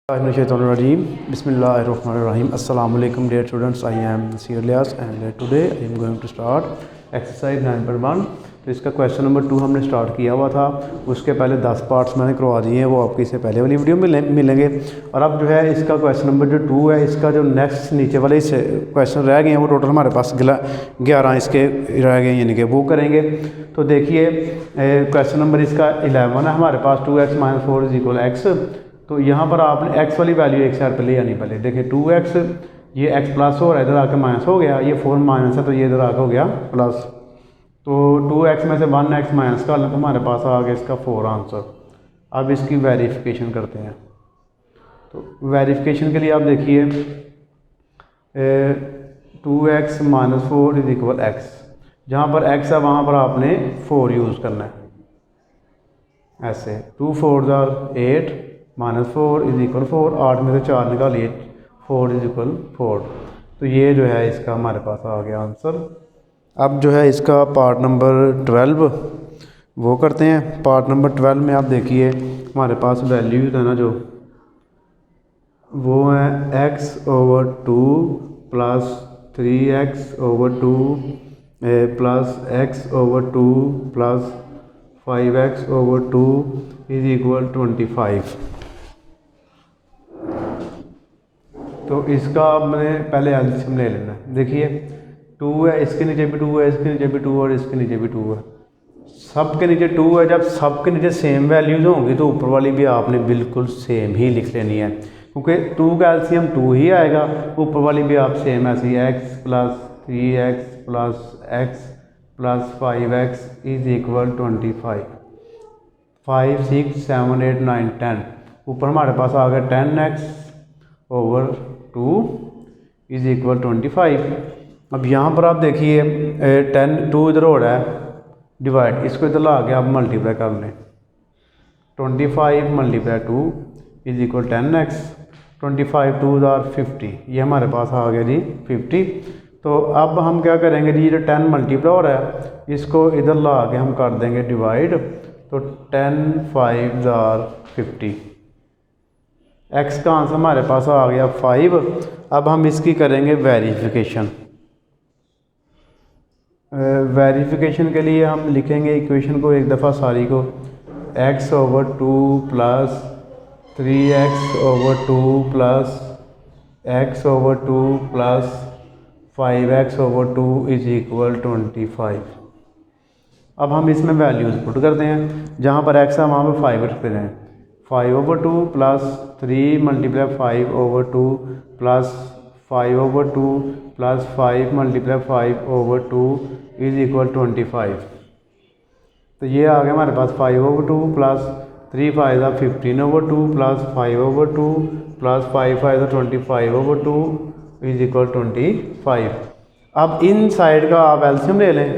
Rajim. Bismillahirrahmanirrahim. Assalamu alaikum dear students. I am Nasir Ilyas and today I am going to start exercise 9.1. तो इसका question number 2 हमने start किया हुआ था। उसके पहले 10 पार्ट्स मैंने करवा दिए हैं, वो आपकी इससे पहले वाली वीडियो में मिलेंगे। और अब जो है इसका क्वेश्चन नंबर जो 2 है, इसका जो नेक्स्ट नीचे वाले क्वेश्चन रह गए हैं वो टोटल हमारे पास 11 इसके रह गए, यानी कि वो करेंगे। तो देखिए क्वेश्चन नंबर इसका 11 है हमारे पास। 2x - 4 = x। तो यहाँ पर आपने x वाली वैल्यू एक साइड पे ले आनी पहले। देखिए 2x, ये x प्लस हो रहा है, इधर आके माइनस हो गया, ये 4 माइनस है तो ये इधर आके हो गया प्लस। तो 2x में से 1x माइनस कर लें तो हमारे पास आ गया इसका 4 आंसर। अब इसकी वेरिफिकेशन करते हैं। तो वेरिफिकेशन के लिए आप देखिए 2x - 4 = x। जहाँ पर x है वहाँ पर आपने 4 यूज़ करना है। ऐसे 2 × 4 = 8 -4 = 4। 8 में से 4 निकालिए, 4 = 4। तो ये जो है इसका हमारे पास आ गया आंसर। अब जो है इसका पार्ट नंबर 12 वो करते हैं। पार्ट नंबर 12 में आप देखिए हमारे पास वैल्यूज है ना, जो वो है x/2 + 3x/2 + x/2 + 5x/2 = 25। तो इसका मैंने पहले एलसीएम ले लेना है। देखिए 2 है, इसके नीचे भी 2 है, इसके नीचे भी 2 और इसके नीचे भी 2 है। सब के नीचे 2 है। जब सब के नीचे सेम वैल्यूज होंगी तो ऊपर वाली भी आपने बिल्कुल सेम ही लिख लेनी है, क्योंकि 2 का एलसीएम 2 ही आएगा। ऊपर वाली भी आप सेम ऐसी x + 3x + x + 5x = 25। 5 6 7 8 9 10। ऊपर हमारे पास आ गया 10x/2 = 25। अब यहाँ पर आप देखिए 2 इधर हो रहा है डिवाइड, इसको इधर ला के आप मल्टीप्लाई कर लें। 25 × 2 = 10x। 25 2 = 50। ये हमारे पास आ गया जी 50। तो अब हम क्या करेंगे जी, जो 10 मल्टीप्लाई हो रहा है इसको इधर ला के हम कर देंगे डिवाइड। तो 10 5 = 50। x का आंसर हमारे पास आ गया 5। अब हम इसकी करेंगे वेरिफिकेशन। वेरिफिकेशन के लिए हम लिखेंगे इक्वेशन को एक दफ़ा सारी को, x/2 + 3x/2 + x/2 + 5x/2 = 25। अब हम इसमें वैल्यूज़ पुट करते हैं। जहाँ पर x है वहाँ पर 5 रखते हैं। 5/2 + 3 × 5/2 + 5/2 + 5 × 5/2 = 25। तो ये आ गया हमारे पास 5/2 + 3 5 = 15/2 + 5/2 + 5 5 = 25/2 = 25। अब इन साइड का आप एलसीएम ले लें।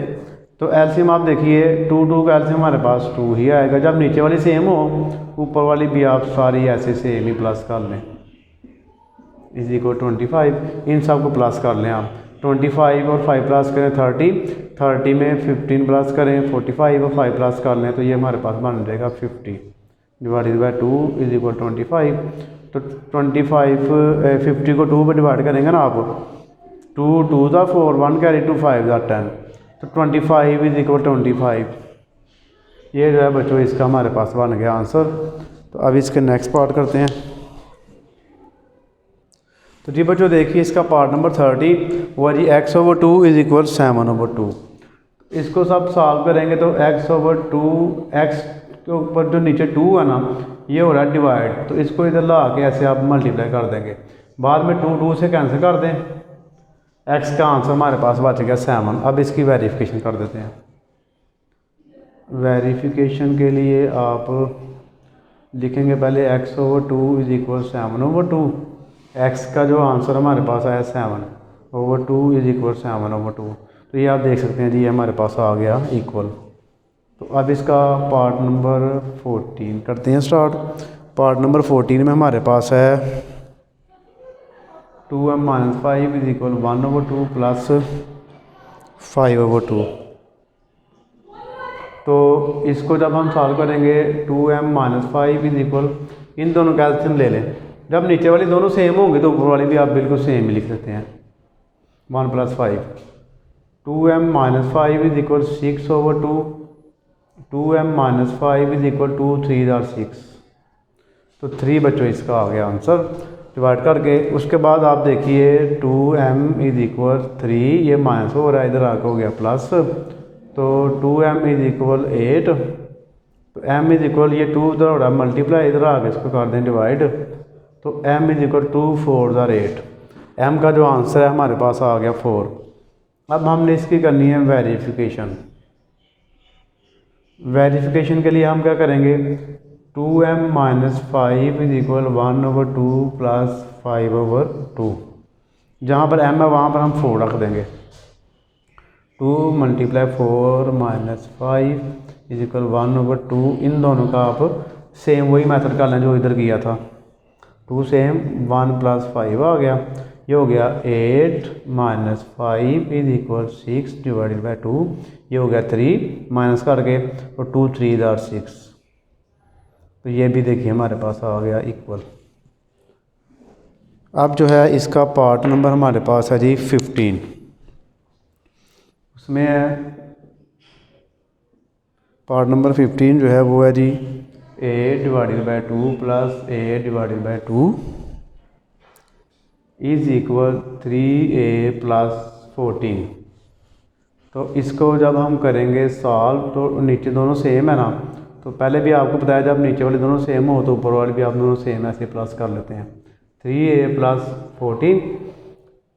तो एलसीएम आप देखिए 2 का एलसीएम हमारे पास 2 ही आएगा। जब नीचे वाली सेम हो ऊपर वाली भी आप सारी ऐसे सेम ही प्लस कर लें, = 25। इन सब को प्लस कर लें आप। 25 और 5 प्लस करें 30, 30 में 15 प्लस करें 45 और 5 प्लस कर लें तो ये हमारे पास बन जाएगा 50 / 2 = 25। तो 25 50 को 2 पर डिवाइड करेंगे ना आप, 2 2 = 4, 1 कैरी 2 5 = 10। तो 25 = 25। ये जो है बच्चों इसका हमारे पास बन गया आंसर। तो अब इसके नेक्स्ट पार्ट करते हैं। तो जी बच्चों देखिए इसका पार्ट नंबर 30 हुआ जी x/2 = 7/2। इसको सब सॉल्व करेंगे तो x/2, x के ऊपर जो नीचे 2 है ना ये हो रहा है डिवाइड, तो इसको इधर ला के ऐसे आप मल्टीप्लाई कर देंगे। बाद में 2 2 से कैंसिल कर दें। x का आंसर हमारे पास बच गया 7। अब इसकी वेरिफिकेशन कर देते हैं। वेरिफिकेशन के लिए आप लिखेंगे पहले x/2 = 7/2। x का जो आंसर हमारे पास आया 7/2 = 7/2। तो ये आप देख सकते हैं जी ये हमारे पास आ गया इक्वल। तो अब इसका पार्ट नंबर 14 करते हैं स्टार्ट। पार्ट नंबर 14 में हमारे पास है 2m - 5 = 1/2 + 5/2। तो इसको जब हम सॉल्व करेंगे 2m - 5 इन दोनों का एलसीएम ले लें। जब नीचे वाली दोनों सेम होंगे तो ऊपर वाली भी आप बिल्कुल सेम ही लिख देते हैं। 1 + 5 2m - 5 is equal 6/2। 2m - 5 is equal to 3/6। तो 3 बच्चों इसका आ गया आंसर डिवाइड करके। उसके बाद आप देखिए 2m इज इक्वल 3, ये माइनस हो रहा है, इधर आके हो गया प्लस, तो 2m इज इक्वल 8। तो m इज इक्वल, ये 2 इधर हो रहा है मल्टीप्लाई, इधर आके इसको कर दें डिवाइड, तो m इज इक्वल 2 4 * 8। m का जो आंसर है हमारे पास आ गया 4। अब हमने इसकी करनी है वेरिफिकेशन। वेरिफिकेशन के लिए हम क्या करेंगे, 2m - 5 इज इक्वल 1/2 + 5/2। जहाँ पर m है वहाँ पर हम 4 रख देंगे। 2 × 4 - 5 इज इक्वल 1/2। इन दोनों का आप सेम वही मेथड कर लें जो इधर किया था। 2 सेम, 1 + 5 आ गया, ये हो गया 8 - 5 इज इक्वल 6 / 2, ये हो गया 3 माइनस करके, और 2 3 * 6। तो ये भी देखिए हमारे पास आ गया इक्वल। अब जो है इसका पार्ट नंबर हमारे पास है जी 15। उसमें है पार्ट नंबर 15 जो है वो है जी a/2 + a/2 is equal 3a + 14। तो इसको जब हम करेंगे सॉल्व, तो नीचे दोनों सेम है ना, तो पहले भी आपको बताया जब नीचे वाले दोनों सेम हो तो ऊपर वाले भी आप दोनों सेम ऐसे प्लस कर लेते हैं। 3a + 14,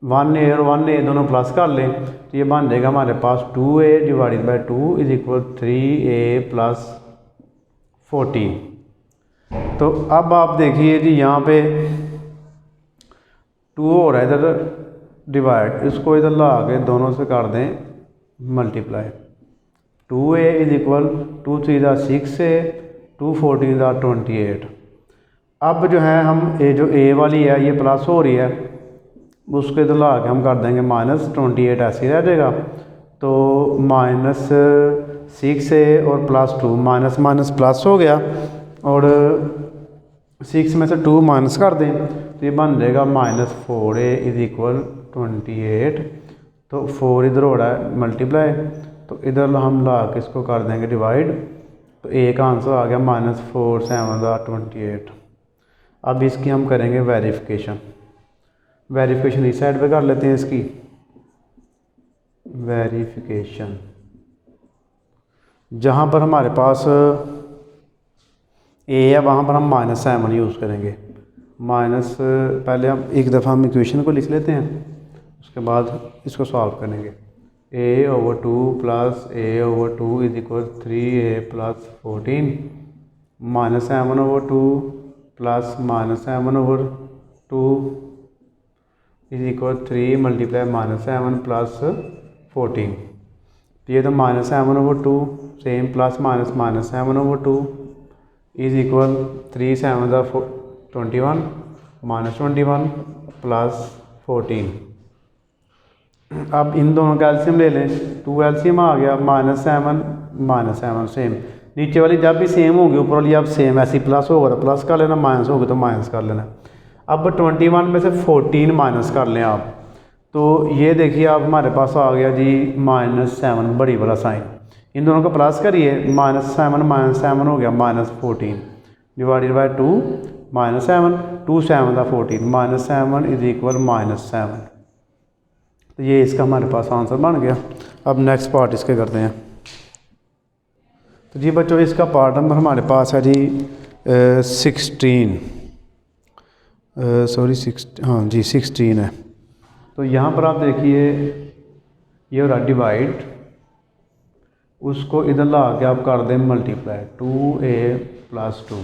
1a और 1a दोनों प्लस कर लें तो ये बन जाएगा हमारे पास 2a/2 इज इक्वल 3a + 14। तो अब आप देखिए जी यहाँ पे 2 हो रहा है इधर डिवाइड, इसको इधर ला के दोनों से कर दें multiply. 2a is equal 2 3 * 6a, 2 14 * 28। अब जो है हम जो a वाली है ये प्लस हो रही है, उसको इधर ला के हम कर देंगे -28, ऐसे ही रह जाएगा। तो -6a और +2, माइनस माइनस प्लस हो गया, और 6 में से 2 माइनस कर दें तो ये बन जाएगा -4a इज इक्वल 28। तो 4 इधर हो रहा है मल्टीप्लाई, तो इधर हम ला के इसको कर देंगे डिवाइड, तो a का आंसर आ गया -4 7 * 28। अब इसकी हम करेंगे वेरिफिकेशन। वेरिफिकेशन इस साइड पे कर लेते हैं इसकी वेरिफिकेशन। जहाँ पर हमारे पास a है वहाँ पर हम -7 यूज़ करेंगे। पहले हम एक दफ़ा हम इक्वेशन को लिख लेते हैं, उसके बाद इसको सॉल्व करेंगे। a/2 + a/2 is equal 3a + 14, -7/2 + -7/2 is equal 3 × -7 + 14। तो ये तो -7/2 same, plus minus -7/2 is equal 3 7 * 21 -21 + 14। अब इन दोनों का एलसीएम ले लें, 2 एलसीएम आ गया, -7 सेम। नीचे वाली जब भी सेम होगी ऊपर वाली आप सेम ऐसी प्लस होगा तो प्लस कर लेना, माइनस होगी तो माइनस कर लेना। अब 21 में से 14 माइनस कर लें आप, तो ये देखिए आप हमारे पास आ गया जी -7 बड़ी वाला साइन। इन दोनों को प्लस करिए, -7 हो गया -14 / 2 -7 2 7 * 14 -7 इज इक्वल -7। तो ये इसका हमारे पास आंसर बन गया। अब नेक्स्ट पार्ट इसके करते हैं। तो जी बच्चों इसका पार्ट नंबर हमारे पास है जी 16 हाँ जी 16 है। तो यहाँ पर आप देखिए ये हो रहा डिवाइड, उसको इधर ला के आप कर दें मल्टीप्लाई, 2a + 2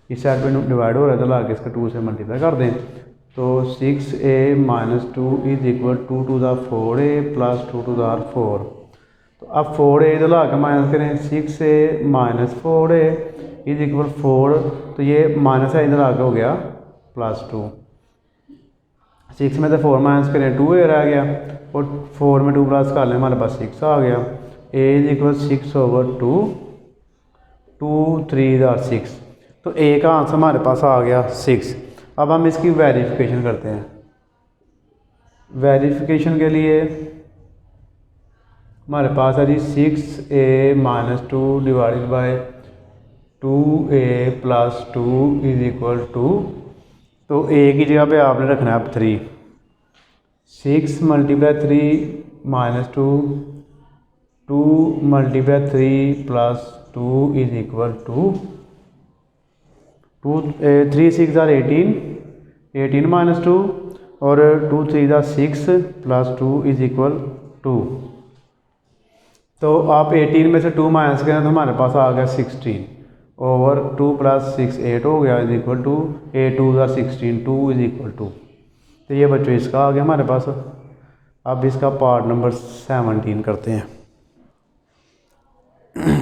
इस साइड पे डिवाइड हो रहा है, इधर ला के इसका 2 से मल्टीप्लाई कर दें, तो 6a - 2 is equal 2 to the 4a + 2 to the 4। तो अब 4a इधर ला के माइनस करें, 6a - 4a इज इक्वल 4, तो ये माइनस है इधर आके हो गया +2। 6 में से 4 माइनस करें 2a रह गया, और 4 में 2 प्लस कर लें हमारे पास 6 आ गया। a is equal 6/2 2 3 * 6। तो a का आंसर हमारे पास आ गया 6। अब हम इसकी वेरिफिकेशन करते हैं। वेरिफिकेशन के लिए हमारे पास है जी 6a-2 divided by 2a+2 is equal to, तो a की जगह पे आपने रखना है अब 3। 6 × 3 - 2, 2 × 3 + 2 इज इक्वल टू 3 × 6 = 18, 18 - 2 और 2 × 3 = 6 + 2 इज इक्वल 2। तो आप 18 में से 2 माइनस करें तो हमारे पास आ गया 16 ओवर 2 + 6 8 हो गया is equal to 8 × 2 = 16, 2 is equal to. तो ये बच्चों इसका आ गया हमारे पास। अब इसका पार्ट नंबर 17 करते हैं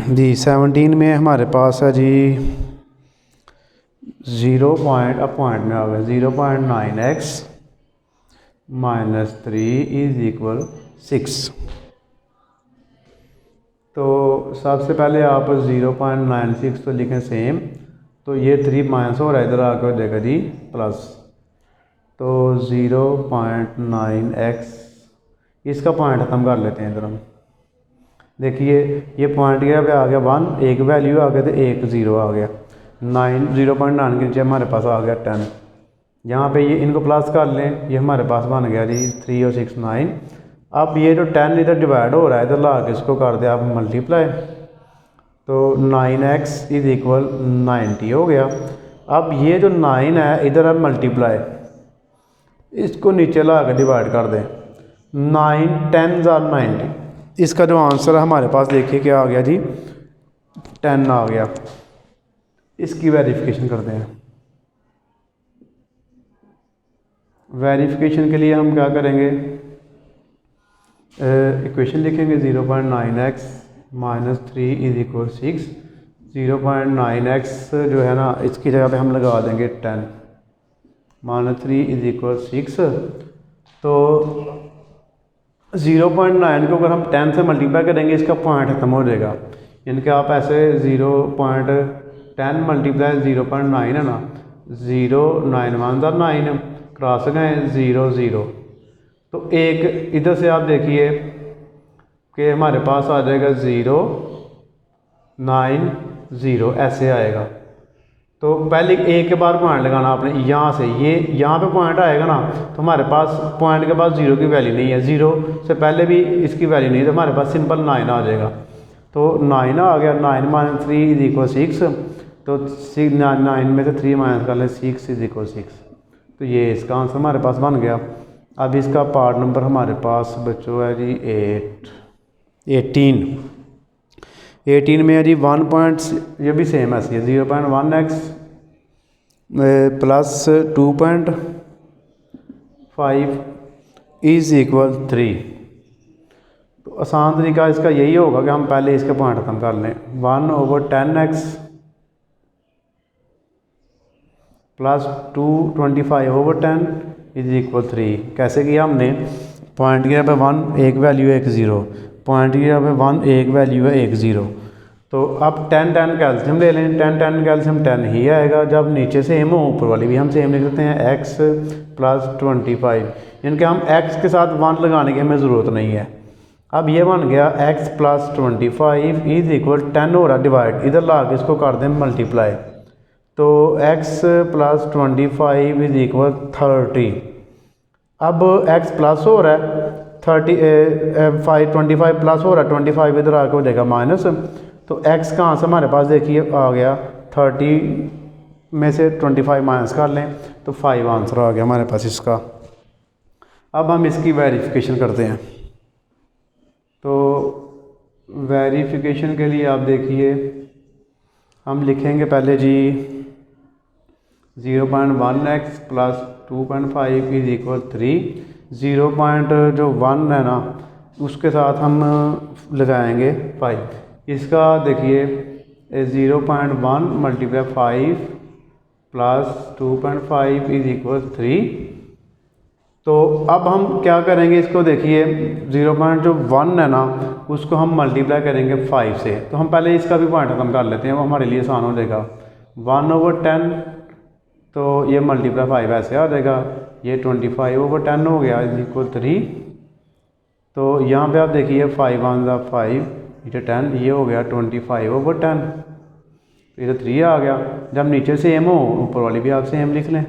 जी। 17 में हमारे पास है जी 0 पॉइंट, अब पॉइंट में आ गया 0.9x - 3 इज इक्वल 6। तो सबसे पहले आप 0.96 तो लिखें सेम, तो ये 3 माइनस हो रहा है, इधर आकर हो जाएगा जी प्लस। तो 0.9x इसका पॉइंट ख़त्म कर लेते हैं इधर हम। देखिए ये पॉइंट के पे आ गया 1, एक वैल्यू आ गया तो एक 0 आ गया। 0.9 के नीचे हमारे पास आ गया 10। यहाँ पे ये इनको प्लस कर लें, ये हमारे पास बन गया जी 3 और 6 9। अब ये जो 10 इधर डिवाइड हो रहा है, इधर ला के इसको कर दे आप मल्टीप्लाई, तो 9x इज इक्वल 90 हो गया। अब ये जो 9 है इधर अब मल्टीप्लाई, इसको नीचे ला के डिवाइड कर दें। 9 10 = 90। इसका जो आंसर है हमारे पास देखिए क्या आ गया जी 10 आ गया। इसकी वेरिफिकेशन करते हैं। वेरिफिकेशन के लिए हम क्या करेंगे, इक्वेशन लिखेंगे 0.9x - 3 इज इक्वल 6। 0.9x जो है ना इसकी जगह पे हम लगा देंगे 10 - 3 इज इक्वल 6। तो 0.9 को अगर हम 10 से मल्टीप्लाई करेंगे इसका पॉइंट ख़त्म हो जाएगा। यानी कि आप ऐसे 0.10 × 0.9 है ना, 0 9 1 = 9 क्रॉस गए 0 0। तो एक इधर से आप देखिए कि हमारे पास आ जाएगा 0 9 0 ऐसे आएगा। तो पहले एक के बाद पॉइंट लगाना आपने यहाँ से, ये यहाँ पे पॉइंट आएगा ना, तो हमारे पास पॉइंट के पास 0 की वैल्यू नहीं है, 0 से पहले भी इसकी वैल्यू नहीं है, तो हमारे पास सिंपल 9 आ जाएगा। तो 9 आ गया। 9 - 3 इज इक्वल 6। तो 9 में से 3 माइनस कर लें 6 इज इक्वल 6। तो ये इसका आंसर हमारे पास बन गया। अब इसका पार्ट नंबर हमारे पास बच्चों है जी 18 में है जी 1 पॉइंट, ये भी सेम ऐसी है 0.1x + 2.5 इज इक्वल 3। तो आसान तरीका इसका यही होगा कि हम पहले इसके पॉइंट ख़त्म कर लें। 1/10x + 225/10 is equal 3। कैसे किया हमने, पॉइंट की जगह पे 1 एक वैल्यू है 1 0, पॉइंट की जगह पे 1 एक वैल्यू है 1 0। तो अब 10 10 कैल्शियम ले लें, 10 10 कैल्शियम 10 ही आएगा। जब नीचे सेम हो ऊपर वाली भी हम सेम लिख देते हैं x + 25, यानी कि हम x के साथ 1 लगाने की हमें ज़रूरत नहीं है। अब ये बन गया x + 25 इज इक्वल 10 हो रहा डिवाइड, इधर ला के इसको कर दें मल्टीप्लाई, तो x + 25 इज इक्वल 30। अब x प्लस हो रहा है 25 प्लस हो रहा है 25 इधर आके हो जाएगा माइनस। तो x का आंसर हमारे पास देखिए आ गया 30 में से 25 माइनस कर लें तो 5 आंसर आ गया हमारे पास इसका। अब हम इसकी वेरिफिकेशन करते हैं। तो वेरिफिकेशन के लिए आप देखिए हम लिखेंगे पहले जी 0.1x + 2.5 इज इक्वल 3। 0.1 है ना उसके साथ हम लगाएंगे 5। इसका देखिए 0.1 × 5 + 2.5 इज इक्वल 3। तो अब हम क्या करेंगे, इसको देखिए 0.1 है ना उसको हम मल्टीप्लाई करेंगे 5 से। तो हम पहले इसका भी पॉइंट ख़त्म कर लेते हैं, वो हमारे लिए आसान हो जाएगा। 1/10 तो ये मल्टीप्लाई 5 ऐसे आ जाएगा, ये 25/10 हो गया इज इक्वल 3। तो यहाँ पे आप देखिए 5 वन ज़ा 5 इटे 10, ये हो गया 25/10, तो ये तो 3 आ गया। जब नीचे सेम हो ऊपर वाली भी आप सेम लिख लें,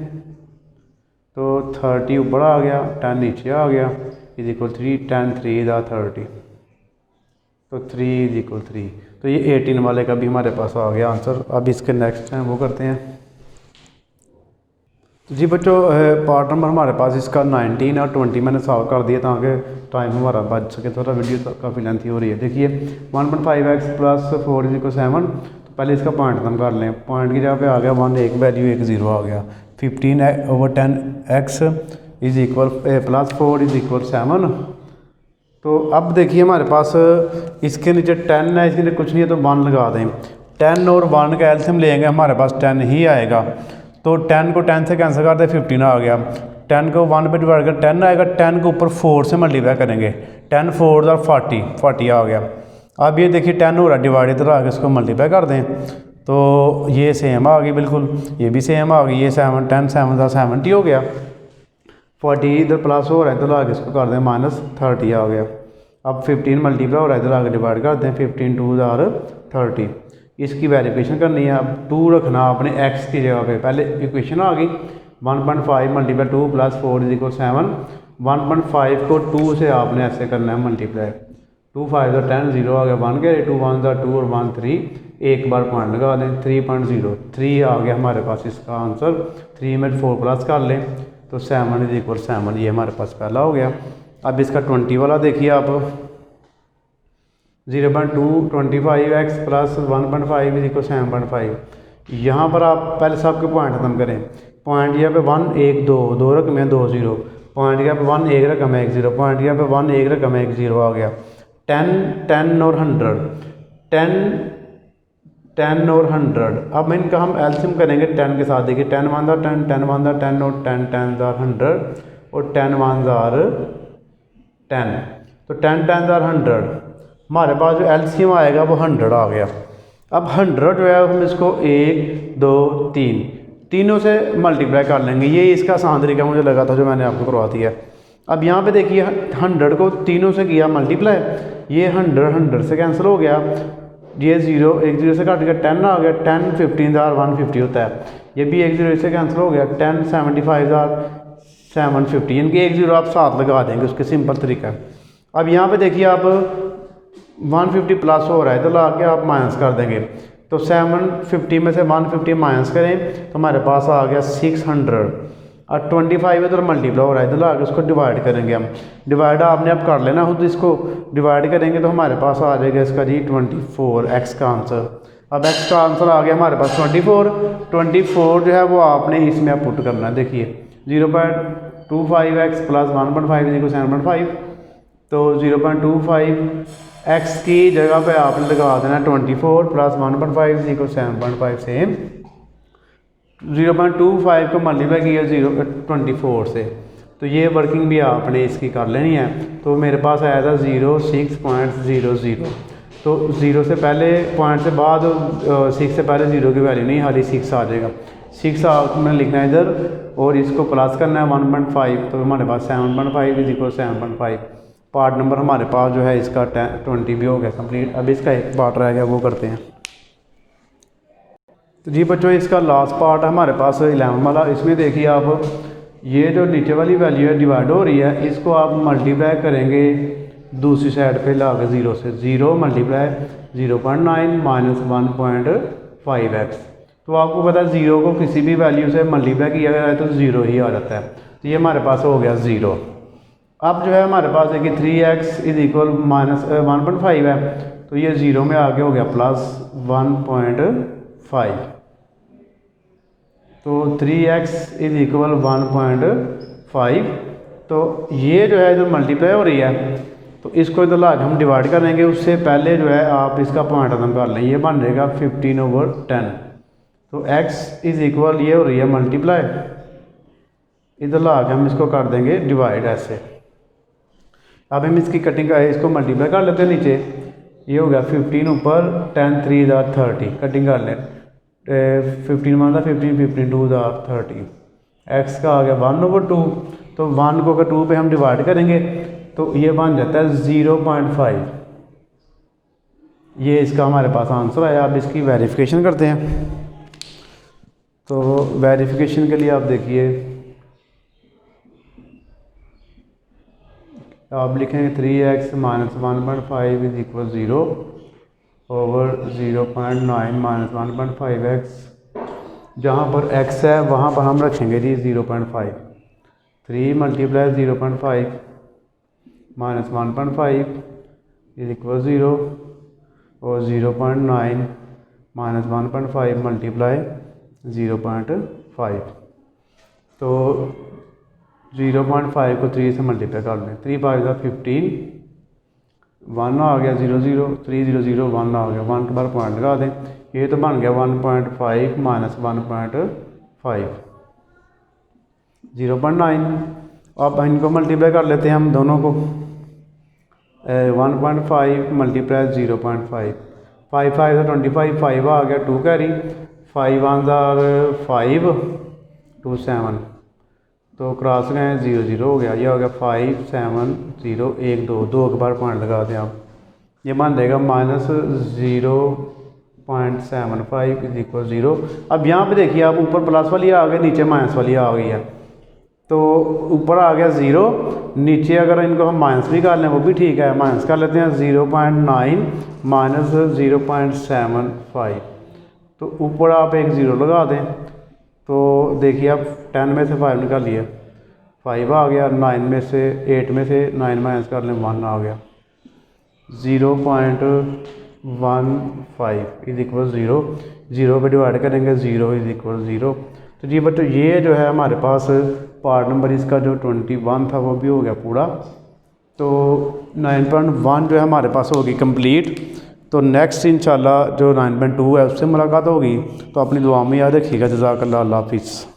तो 30 ऊपर आ गया, 10 नीचे आ गया इज इक्वल 3, 10 3 ज़ा 30, तो 3 इज इक्वल 3। तो ये 18 वाले का भी हमारे पास आ गया आंसर। अब इसके नेक्स्ट हैं वो करते हैं। तो जी बच्चों पार्ट नंबर हमारे पास इसका 19 और 20 मैंने सॉल्व कर दिया ताकि टाइम हमारा बच सके, थोड़ा वीडियो तो काफ़ी लेंथी हो रही है। देखिए 1.5x प्लस 4 इज इक्वल 7, तो पहले इसका पॉइंट हम कर लें। पॉइंट की जगह पे आ गया 1 एक वैल्यू 1 0 आ गया, 15/10x is equal plus 4 is equal 7। तो अब देखिए हमारे पास इसके नीचे 10 है, इसके नीचे कुछ नहीं है तो 1 लगा दें। 10 और 1 का एलसीएम लेंगे, हमारे पास 10 ही आएगा। तो 10 को 10 से कैंसिल कर दें, 15 आ गया। 10 को 1 पे डिवाइड कर 10 आएगा, 10 के ऊपर 4 से मल्टीप्लाई करेंगे, 10 4 और 40 आ गया। अब ये देखिए 10 हो रहा डिवाइड, इधर आगे इसको मल्टीप्लाई कर दें तो ये सेम आ गई, बिल्कुल ये भी सेम आ गई। ये 7 10 7 70 हो गया, 40 इधर प्लस हो रहा है, इधर आगे इसको कर दें -30 आ गया। अब 15 मल्टीप्लाई हो रहा है, इधर आगे डिवाइड कर दें, 15 2 30। इसकी वेरिफिकेशन करनी है। अब 2 रखना आपने x की जगह पे, पहले इक्वेशन आ गई 1.5 मल्टीप्लाई 2 प्लस 4 इज इक्वल 7। 1.5 को 2 से आपने ऐसे करना है मल्टीप्लाई, 2 5 10 0 आ गया, 1 के 2 1 2 और 1 3, एक बार पॉइंट लगा दें 3.03 आ गया हमारे पास इसका आंसर। 3 में 4 प्लस कर लें तो 7 इज इक्वल 7, ये हमारे पास पहला हो गया। अब इसका 20 वाला देखिए आप, 0.2 25x प्लस 1.5 इज इक्वल 7.5। यहाँ पर आप पहले सबके पॉइंट खत्म करें। पॉइंट यहाँ पे 1 1 2 2 रकम है 2 0, पॉइंट यहाँ पे 1 एक रकम है 1 0, पॉइंट यहाँ पे 1 एक रकम है 1 0 आ गया। 10 10 और 100, 10 10 और 100। अब इनका हम एलसीएम करेंगे 10 के साथ। देखिए 10 1 10 10 1 10 और 10 10 100 और 10 1 10, तो 10 10 100। हमारे पास जो एलसीएम आएगा वो 100 आ गया। अब 100 जो है हम इसको 1 2 3 तीनों से मल्टीप्लाई कर लेंगे। ये इसका आसान तरीका मुझे लगा था जो मैंने आपको करवा दिया। अब यहाँ पे देखिए 100 को तीनों से किया मल्टीप्लाई, ये 100 से कैंसिल हो गया, ये 0 1 0 से कट गया, 10 आ गया, 10 15 150 होता है, ये भी 1 0 से कैंसिल हो गया, 10 75 750, इनके 1 0 आप साथ लगा देंगे, उसके सिंपल तरीका। अब यहाँ पे देखिए आप 150 प्लस हो रहा है तो ला के आप माइनस कर देंगे, तो 750 में से 150 माइनस करें तो हमारे पास आ गया 600। और 25 इधर मल्टीप्लाई हो रहा है, इधर ला के उसको डिवाइड करेंगे हम। डिवाइड आपने अब कर लेना खुद, इसको डिवाइड करेंगे तो हमारे पास आ जाएगा इसका जी 24 x का आंसर। अब x का आंसर आ गया हमारे पास 24 जो है वो आपने इसमें आप पुट करना है। देखिए 0.25x प्लस 1.5 इज इक्वल 7.5, तो 0.25x की जगह पे आपने लगा देना 24 प्लस 1.5 इज इक्वल 7.5 से 0.25 को मल्टीप्लाई किया 24 से, तो ये वर्किंग भी आपने इसकी कर लेनी है। तो मेरे पास आया था 06.00, तो 0 से पहले पॉइंट से बाद 6 से पहले 0 की वैल्यू नहीं, खाली 6 आ जाएगा। 6 आपने लिखना है इधर और इसको प्लस करना है 1.5, तो हमारे पास 7.5 इज इक्वल 7.5। पार्ट नंबर हमारे पास जो है इसका 20 भी हो गया कंप्लीट। अब इसका एक पार्ट रह गया, वो करते हैं। तो जी बच्चों इसका लास्ट पार्ट है हमारे पास 11 वाला। इसमें देखिए आप ये जो नीचे वाली वैल्यू है डिवाइड हो रही है, इसको आप मल्टीप्लाई करेंगे दूसरी साइड पे ला के 0 से, 0 मल्टीप्लाई 0.9 माइनस 1.5x। तो आपको पता है 0 को किसी भी वैल्यू से मल्टीप्लाई किया गया है तो 0 ही आ जाता है, तो ये हमारे पास हो गया 0। अब जो है हमारे पास है कि 3x इज इक्वल माइनस 1.5 है, तो ये 0 में आगे हो गया प्लस 1.5, तो 3x इज इक्वल 1.5। तो ये जो है इधर मल्टीप्लाई हो रही है, तो इसको इधर ला हम डिवाइड करेंगे। उससे पहले जो है आप इसका पॉइंट खत्म कर लें, ये बन रहेगा 15/10। तो x इज इक्वल ये हो रही है मल्टीप्लाई, इधर ला के हम इसको कर देंगे डिवाइड ऐसे। अब हम इसकी कटिंग इसको मल्टीप्लाई कर लेते हैं नीचे, ये हो गया 15 ऊपर 10 3 30, कटिंग कर लें 15 वन था 15, 15 टू ज़ार 30, एक्स का आ गया 1/2, तो 1 को अगर 2 पे हम डिवाइड करेंगे तो ये बन जाता है 0.5। ये इसका हमारे पास आंसर आया। अब इसकी वेरिफिकेशन करते हैं। तो वेरिफिकेशन के लिए आप देखिए, आप लिखेंगे 3x - 1.5 is equal 0 over 0.9 - 1.5x। जहाँ पर x है वहाँ पर हम रखेंगे जी 0.5। 3 × 0.5 - 1.5 इज इक्वल 0 और 0.9 - 1.5 मल्टीप्लाई 0.5। तो 0.5 को 3 से मल्टीप्लाई कर लें। 3 × 5 = 15, 1 आ गया 0 0, 3 0 0 1 आ गया, 1 के बाद पॉइंट लगा दें। ये तो बन गया 1.5 - 1.5 0.9। अब इनको मल्टीप्लाई कर लेते हैं हम दोनों को। 1.5 मल्टीप्लाई 0.5, 5 5 25, 5 आ गया, 2 कैरी, 5 1 = 5, 2 7, तो क्रॉस गए 0 0 हो गया। ये हो गया 5 7 0 1 2, 2 के बाद पॉइंट लगा दें आप, ये बन जाएगा -0.75 इज इक्वल 0। अब यहाँ पे देखिए आप, ऊपर प्लस वाली आ गई, नीचे माइनस वाली आ गई है। तो ऊपर आ गया 0, नीचे अगर इनको हम माइनस भी कर लें वो भी ठीक है, माइनस कर लेते हैं 0.9 - 0.75। तो ऊपर आप एक 0 लगा दें। तो देखिए आप 10 में से 5 निकालिए, 5 आ गया, 9 में से 8 में से 9 माइनस कर लें 1 आ गया, 0.15 इज इक्वल 0। 0 पे डिवाइड करेंगे 0 इज इक्वल 0। तो जी बच्चों ये जो है हमारे पास पार्ट नंबर इसका जो 21 था वो भी हो गया पूरा। तो 9.1 जो है हमारे पास होगी कंप्लीट। तो नेक्स्ट इंशाल्लाह जो 9.2 है उससे मुलाकात होगी। तो अपनी दुआ में याद रखिएगा। जज़ाकल्लाह, अल्लाह हाफिज़।